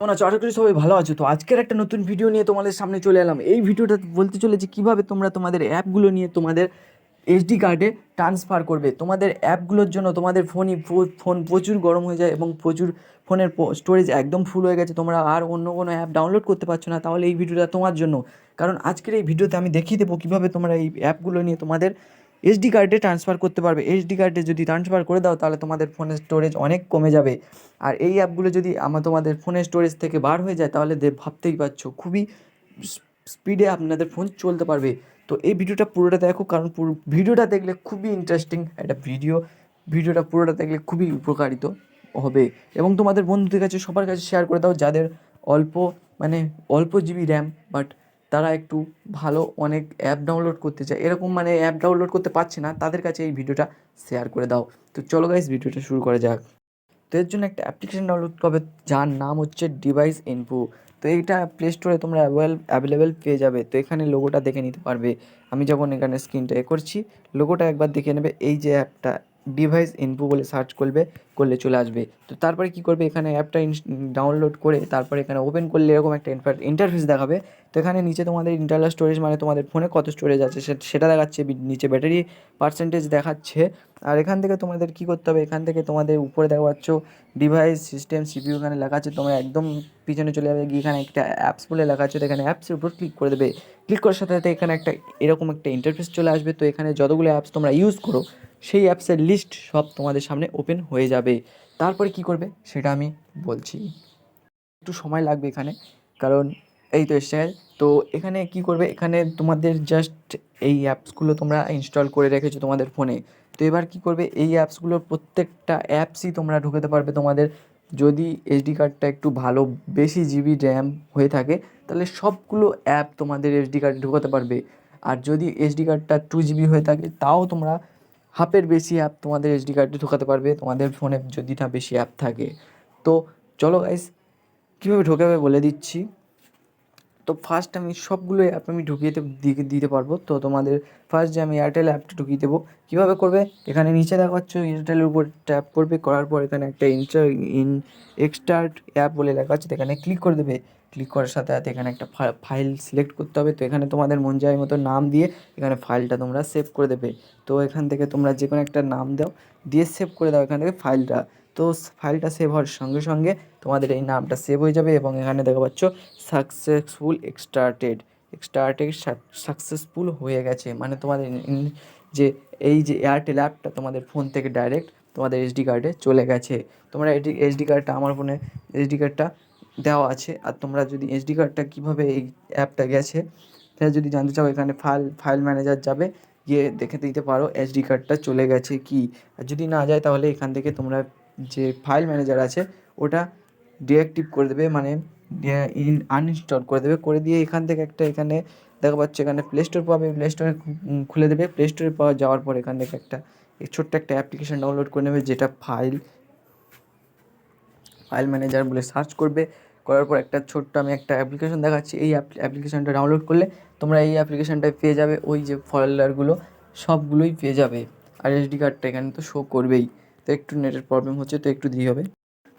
কেমন আছো? আশা করি সবাই ভালো আছো। তো আজকের একটা নতুন ভিডিও নিয়ে তোমাদের সামনে চলে এলাম। এই ভিডিওটা বলতে চলেছি কিভাবে তোমরা তোমাদের অ্যাপগুলো নিয়ে তোমাদের এসডি কার্ডে ট্রান্সফার করবে। তোমাদের অ্যাপগুলোর জন্য তোমাদের ফোন প্রচুর গরম হয়ে যায় এবং প্রচুর ফোনের স্টোরেজ একদম ফুল হয়ে গেছে, তোমরা আর অন্য কোনো অ্যাপ ডাউনলোড করতে পারছো না, তাহলে এই ভিডিওটা তোমার জন্য। কারণ আজকের এই ভিডিওতে আমি দেখিয়ে দেবো কীভাবে তোমরা এই অ্যাপগুলো নিয়ে তোমাদের এসডি কার্ডে ট্রান্সফার করতে পারবে। এসডি কার্ডে যদি ট্রান্সফার করে দাও তাহলে তোমাদের ফোনের স্টোরেজ অনেক কমে যাবে। আর এই অ্যাপগুলো যদি তোমাদের ফোনের স্টোরেজ থেকে বার হয়ে যায় তাহলে ভাবতেই পারছো খুবই স্পিডে আপনাদের ফোন চলতে পারবে। তো এই ভিডিওটা পুরোটা দেখো, কারণ পুরো ভিডিওটা দেখলে খুবই ইন্টারেস্টিং একটা ভিডিওটা পুরোটা দেখলে খুবই উপকারিত হবে। এবং তোমাদের বন্ধুদের কাছে সবার কাছে শেয়ার করে দাও যাদের অল্প অল্প জিবি র্যাম, বাট তারা একটু ভালো অনেক অ্যাপ ডাউনলোড করতে চায়, এরকম অ্যাপ ডাউনলোড করতে পারছে না, তাদের কাছে এই ভিডিওটা শেয়ার করে দাও। তো চলো গাইস, ভিডিওটা শুরু করা যাক। তো এর জন্য একটা অ্যাপ্লিকেশন ডাউনলোড করবে যার নাম হচ্ছে ডিভাইস ইনফো। তো এইটা প্লে স্টোরে তোমরা অ্যাভেলেবেল পেয়ে যাবে। তো এখানে লোগোটা দেখে নিতে পারবে। আমি যখন এখানে স্ক্রিনটা করছি, লোগোটা একবার দেখে নেবে। এই যে অ্যাপটা ডিভাইস ইনফো বলে সার্চ করলে চলে আসবে। তো তারপরে কি করবে, এখানে অ্যাপটা ডাউনলোড করে তারপরে এখানে ওপেন করলে এরকম একটা ইন্টারফেস দেখাবে। তো এখানে নিচে তোমাদের ইন্টারনাল স্টোরেজ মানে তোমাদের ফোনে কত স্টোরেজ আছে সেটা দেখাচ্ছে, নিচে ব্যাটারি পার্সেন্টেজ দেখাচ্ছে। আর এখান থেকে তোমাদের কী করতে হবে, এখান থেকে তোমাদের উপরে দেখা পাচ্ছ ডিভাইস সিস্টেম সিপিইউ এখানে লেখা আছে, তোমরা একদম পিছনে চলে যাবে গিয়ে এখানে একটা অ্যাপস বলে লেখা আছে। তো এখানে অ্যাপসের উপর ক্লিক করে দেবে। ক্লিক করার সাথে সাথে এখানে এরকম একটা ইন্টারফেস চলে আসবে। তো এখানে যতগুলো অ্যাপস তোমরা ইউজ করো সেই অ্যাপসের লিস্ট সব তোমাদের সামনে ওপেন হয়ে যাবে। তারপরে কি করবে সেটা আমি বলছি, একটু সময় লাগবে এখানে, কারণ এই তো এসছে। তো এখানে কি করবে, এখানে তোমাদের জাস্ট এই অ্যাপসগুলো তোমরা ইনস্টল করে রেখেছো তোমাদের ফোনে। তো এবার কি করবে, এই অ্যাপসগুলোর প্রত্যেকটা অ্যাপসই তোমরা ঢোকাতে পারবে তোমাদের, যদি এসডি কার্ডটা একটু ভালো বেশি জিবি র্যাম হয়ে থাকে তাহলে সবগুলো অ্যাপ তোমাদের এসডি কার্ডে ঢোকাতে পারবে। আর যদি এসডি কার্ডটা 2 GB হয়ে থাকে তাও তোমরা হাফের বেশি অ্যাপ তোমাদের এসডি কার্ডে ঢোকাতে পারবে তোমাদের ফোনে যদি না বেশি অ্যাপ থাকে। তো চলো গাইস, কীভাবে ঢোকাবে বলে দিচ্ছি। তো ফার্স্ট আমি সবগুলো অ্যাপ আমি ঢুকিয়ে দিতে পারবো। তো তোমাদের ফার্স্ট যে আমি এয়ারটেল অ্যাপটা ঢুকিয়ে দেবো, কীভাবে করবে, এখানে নিচে দেখা পাচ্ছ এয়ারটেলের উপর ট্যাপ করবে, করার পর এখানে একটা এক্সট্রাক্ট অ্যাপ বলে লেখা আছে, এখানে ক্লিক করে দেবে। ক্লিক করার সাথে সাথে এখানে একটা ফাইল সিলেক্ট করতে হবে। তো এখানে তোমাদের মন যায় মতো নাম দিয়ে এখানে ফাইলটা তোমরা সেভ করে দেবে। তো এখান থেকে তোমরা যে কোনো একটা নাম দাও, দিয়ে সেভ করে দাও এখান থেকে ফাইলটা। তো ফাইলটা সেভ হওয়ার সঙ্গে সঙ্গে তোমাদের এই নামটা সেভ হয়ে যাবে এবং এখানে দেখা পাচ্ছ সাকসেসফুল এক্সট্রাক্টেড সাকসেসফুল হয়ে গেছে, মানে তোমাদের যে এই যে এয়ারটেল অ্যাপটা তোমাদের ফোন থেকে ডাইরেক্ট তোমাদের এসডি কার্ডে চলে গেছে। তোমরা এসডি কার্ডটা আমার ফোনে এসডি কার্ডটা দেওয়া আছে। আর তোমরা যদি এসডি কার্ডটা কীভাবে এই অ্যাপটা গেছে সেটা যদি জানতে চাও, এখানে ফাইল ম্যানেজার যাবে, গিয়ে দেখে দিতে পারো এসডি কার্ডটা চলে গেছে কি। আর যদি না যায় তাহলে এখান থেকে তোমরা যে ফাইল ম্যানেজার আছে ওটা ডিঅ্যাক্টিভ করে দেবে, মানে আনইনস্টল করে দেবে। করে দিয়ে এখান থেকে এখানে দেখা পাচ্ছে এখানে প্লে স্টোর পাবে, প্লে স্টোরে খুলে দেবে। প্লে স্টোরে পাওয়া যাওয়ার পর এখান থেকে ছোট্ট একটা অ্যাপ্লিকেশন ডাউনলোড করে নেবে, যেটা ফাইল ম্যানেজার বলে সার্চ করবে। করার পর আমি একটা অ্যাপ্লিকেশন দেখাচ্ছি, এই অ্যাপ্লিকেশনটা ডাউনলোড করলে তোমরা এই অ্যাপ্লিকেশনটায় পেয়ে যাবে ওই যে ফোল্ডারগুলো সবগুলোই পেয়ে যাবে। আর এসডি কার্ডটা এখানে তো শো করবেই। তো একটু নেটের প্রবলেম হচ্ছে, তো একটু দেরি হবে।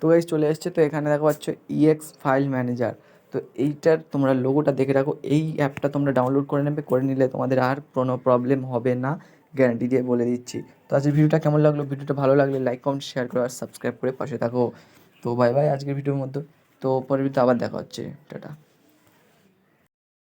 তো গাইস চলে এসছে। তো এখানে দেখো পাচ্ছ ইএক্স ফাইল ম্যানেজার। তো এইটার তোমরা লোগোটা দেখে রাখো, এই অ্যাপটা তোমরা ডাউনলোড করে নেবে, করে নিলে তোমাদের আর কোনো প্রবলেম হবে না, গ্যারান্টি দিয়ে বলে দিচ্ছি। তো আজকের ভিডিওটা কেমন লাগলো, ভিডিওটা ভালো লাগলে লাইক কমেন্ট শেয়ার করো আর সাবস্ক্রাইব করে পাশে থাকো। তো বাই বাই আজকের ভিডিওর মধ্যে। তো পরের ভিডিওতে আবার দেখা হচ্ছে, টাটা।